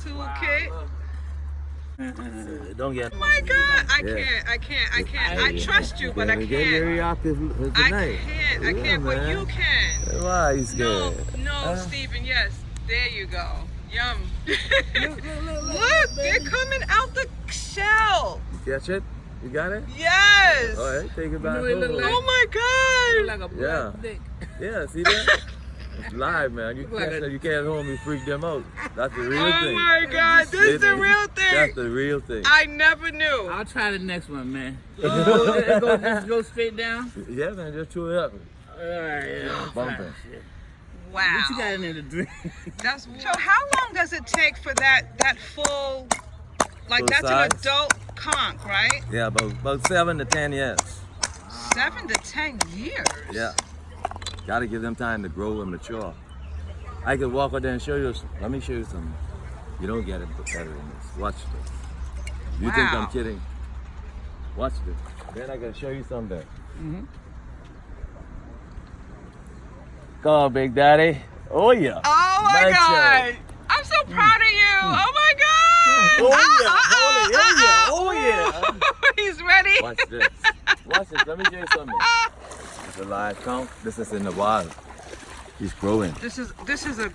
toolkit. Don't get. Oh my God, I can't. I trust you, but I can't. Very active tonight. I can't, but you can. Why are you scared? No, Stephen, yes. There you go. Yum. Look, they're coming out the shell. You catch it? You got it? Yes. All right, take it back home. Oh my God. Like a black dick. Yeah, see that? It's live, man. You can't hold me, freak them out. That's the real thing. Oh my God, this is the real thing. That's the real thing. I never knew. I'll try the next one, man. Just go straight down. Yeah, man, just chew it up. All right, yeah. Bumping. Wow. What you got in there to drink? So how long does it take for that full, like Full that's size? an adult conch, right? Yeah, about 7 to 10 years. 7 to 10 years? Yeah. Got to give them time to grow and mature. I could walk out there and show you. Let me show you something. You don't get it better than this. Watch this. You think I'm kidding? Watch this. Then I gotta show you something. Come on, Big Daddy. Oh yeah. Oh my God. I'm so proud of you. Oh my God. Oh yeah. He's ready. Watch this. Watch this. Let me show you something. It's a live conch. This is in the wild. He's growing. This is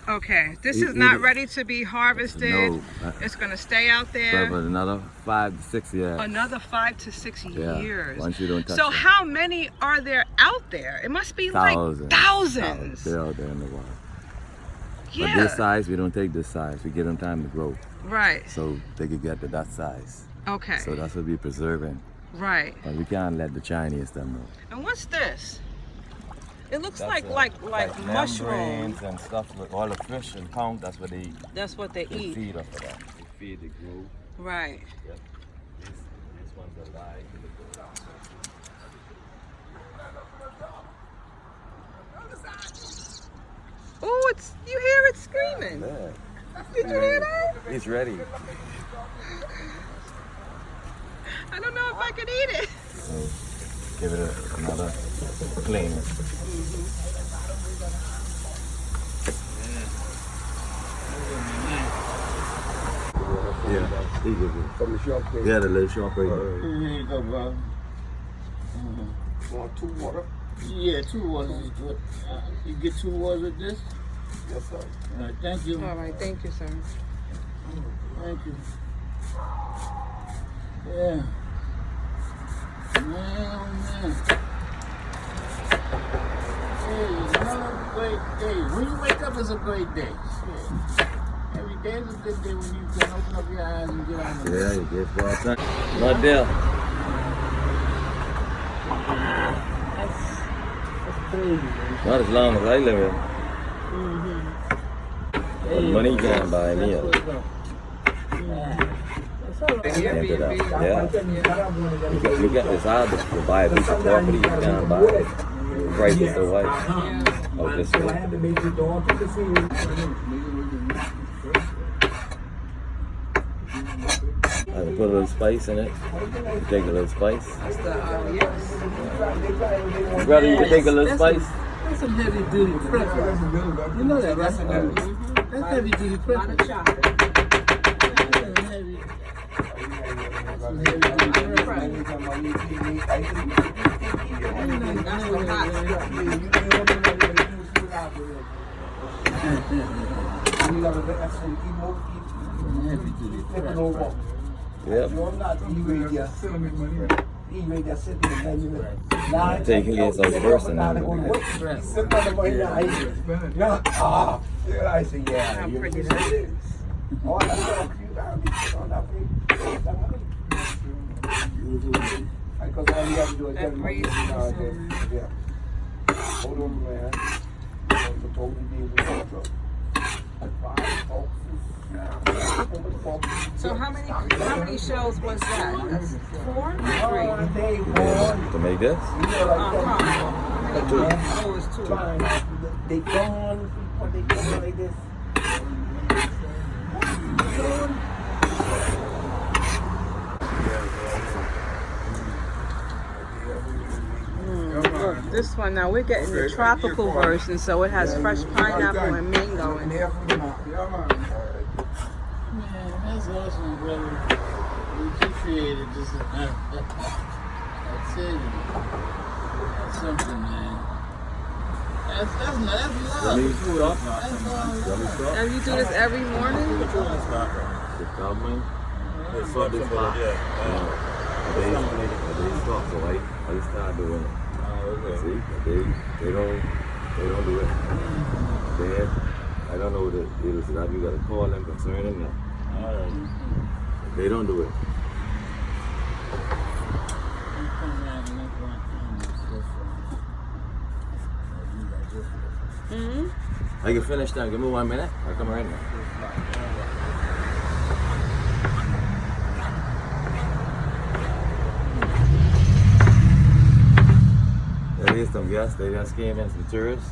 okay. This is not ready to be harvested. No. It's gonna stay out there. For another 5 to 6 years. Another 5 to 6 years. Once you don't touch So them. how many are there out there? It must be Thousands. like thousands. They're out there in the wild. Yeah. But this size, we don't take this size. We give them time to grow. Right. So they could get to that size. Okay. So that's what we're preserving. Right. But we can't let the Chinese them know. And what's this? It looks like membranes mushroom. and stuff. All the fish and conch, that's what they eat. That's what they They eat. feed off of that. They feed, they grow. Right. Yep. These ones are live. Oh, it's you hear it screaming. Yeah. Did you hear that? He's ready. I don't know if I could eat it. So give it another clean. Yeah, he gives it. From the shop. Yeah, the little shop right there. Here you go, bro. Want 2 water? Yeah, 2 waters is good. You get 2 waters of this? Yes, sir. All right, thank you. All right, thank you, sir. Thank you. Yeah. Man, oh man. Hey, another great day. When you wake up, it's a great day. Shit. Every day is a good day when you can open up your eyes and get on the Yeah, you get well done. Not there. That's crazy, man. Not as long as I live here. But money can't buy me up. Can't do that. Yeah. You get this out to buy a piece of property, you can't buy it. The price is so high. Oh, this way. I can put a little spice in it. You take a little spice. Yes. Brother, you can take a little spice. That's some heavy duty prep. You know that, right? That's heavy duty prep. Yep. Taking it so first and then I say, yeah. How pretty that is. Because all you have to do is That breeze is yeah. Hold on, man. I'm supposed to be able to control. So how many shells was that? 4? 3? to make this. Two. Oh, it was 2. They gone when they go like this. Look, this one now we're getting the tropical version, so it has fresh pineapple and mango in it. Man, awesome, brother. What you created just I tell you, that's something, man. That's love. Let me stop. That's all Let me love. stop. And you do this every morning? The government. It's so this hot. They stop, so I start doing it. See, they don't do it. I don't know what it is that you got to call them concerning them. They don't do it. I can finish that. Give me 1 minute. I'll come right now. There is some guests. They just came in, some tourists.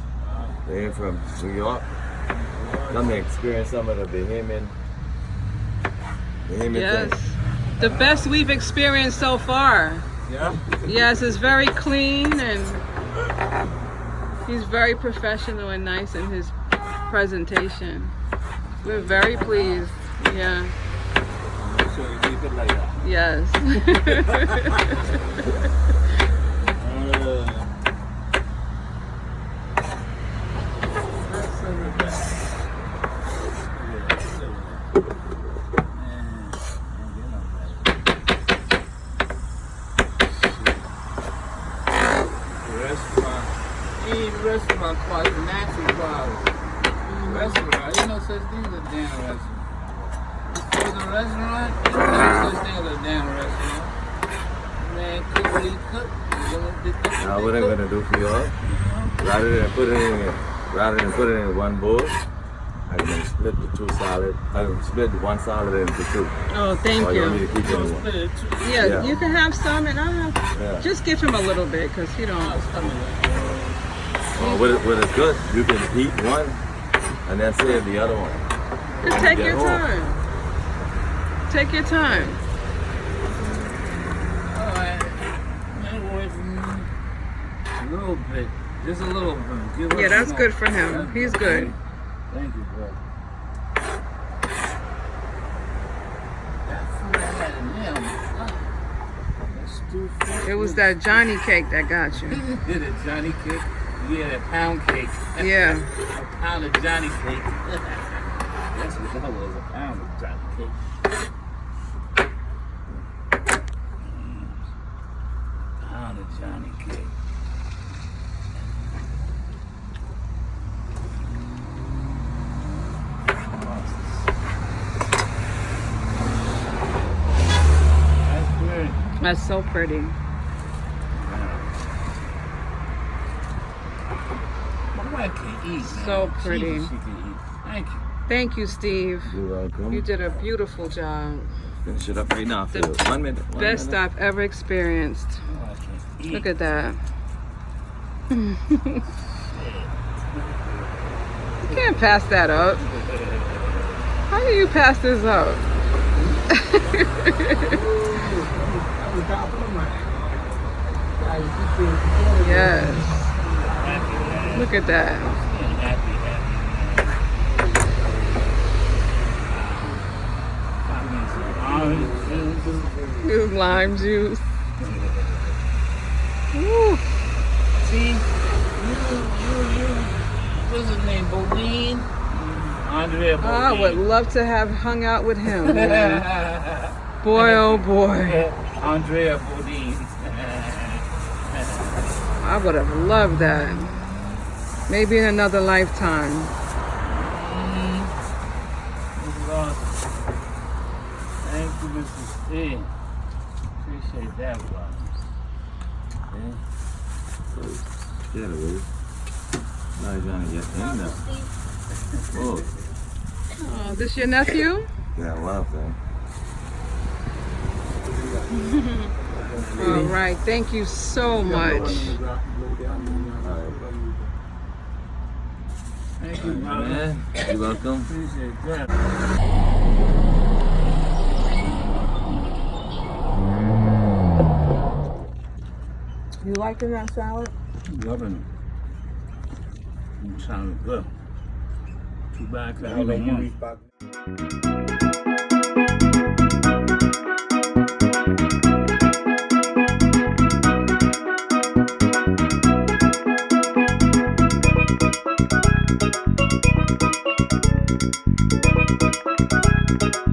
They're from New York. Come and experience some of the Bahamian Yes. things. The best we've experienced so far. Yeah. Yes, it's very clean and he's very professional and nice in his presentation. We're very pleased. Yeah. Make sure you keep it like that. Yes. Restaurant quality, natural quality. Restaurant, ain't no such thing as a damn restaurant. For the restaurant, ain't no such thing as a damn restaurant. Man, cook what he cook. Now what I'm gonna do for y'all, rather than put it in one bowl, I'm gonna split the two salad. I'm gonna split one salad into two. Oh, thank Or you want me you. to keep it in one? Yeah, Yeah. you can have some and I'll have, Yeah. just give him a little bit because he don't. What is good, you can eat one and then save the other one. Just take your time. Take your time. Alright. A little bit. Just a little bit. Give us Yeah, that's more. good for him. That's He's good. Thank you, bro. That food I had in there, that's too It was that Johnny cake that got you. Did it, Johnny cake? Yeah, that pound cake. Yeah. A pound of Johnny cake. That's what that was, a pound of Johnny cake. Pound of Johnny cake. That's good. That's so pretty. My wife can eat, man. So pretty. She can eat. Thank you. Thank you, Steve. You're welcome. You did a beautiful job. Finish it up right now. The Phil. 1 minute. Best minute. I've ever experienced. Oh, I can eat. Look at that. You can't pass that up. How do you pass this up? Yes. Look at that. Happy. Orange juice. This lime juice. Woo. See, you, what's his name, Bodine? Andrea Bodine. I would love to have hung out with him. Yeah. Boy, oh boy. Andrea Bodine. I would have loved that. Maybe in another lifetime. This is awesome. Thank you, Mr. Steve. Appreciate that, brother. Get it, will you? Now you're trying to get in there. Whoa. Oh, this your nephew? Yeah, wow, thing. All right. Thank you so much. Thank you, brother. Man, you're welcome. Appreciate that. You liking that salad? Loving it. It sounded good. Too bad I How couldn't late eat you no reach more. back? Bye.